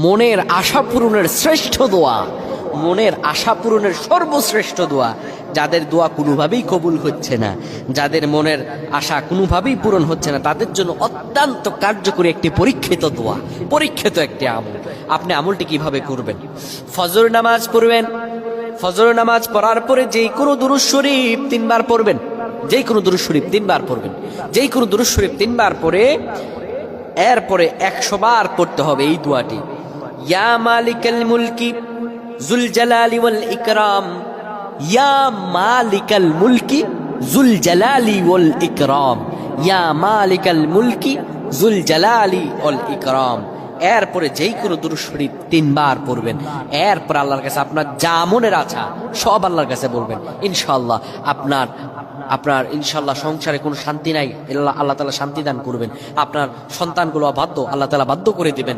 মনের আশা পূরণের শ্রেষ্ঠ দোয়া, মনের আশা পূরণের সর্বশ্রেষ্ঠ দোয়া, যাদের দোয়া কোনোভাবেই কবুল হচ্ছে না, যাদের মনের আশা কোনোভাবেই পূরণ হচ্ছে না, তাদের জন্য অত্যন্ত কার্যকরী একটি পরীক্ষিত দোয়া, পরীক্ষিত একটি আমল। আপনি আমলটি কিভাবে করবেন? ফজর নামাজ পড়বেন। ফজর নামাজ পড়ার পরে যেই কোনো দুরূদ শরীফ 3 বার পড়বেন। যেই কোনো দুরূদ শরীফ 3 বার পড়বেন। যেই কোনো দুরূদ শরীফ 3 বার পরে এরপরে 100 বার পড়তে হবে এই দোয়াটি। ইয়া মালিকাল মুলকি যুল জালালি ওয়াল ইকরাম, ইয়া মালিকাল মুলকি যুল জালালি ওয়াল ইকরাম, ইয়া মালিকাল মুলকি যুল জালালি ওয়াল ইকরাম। এরপরে যেই কোনো দুরূদ শরীফ 3 বার পড়বেন। এরপর আল্লাহর কাছে আপনার যা মনের আশা সব আল্লাহর কাছে বলবেন। ইনশাআল্লাহ আপনার ইনশাআল্লাহ সংসারে কোনো শান্তি নাই, আল্লাহ তাআলা শান্তি দান করবেন। আপনার সন্তানগুলো বাধ্য, আল্লাহ তাআলা বাধ্য করে দিবেন।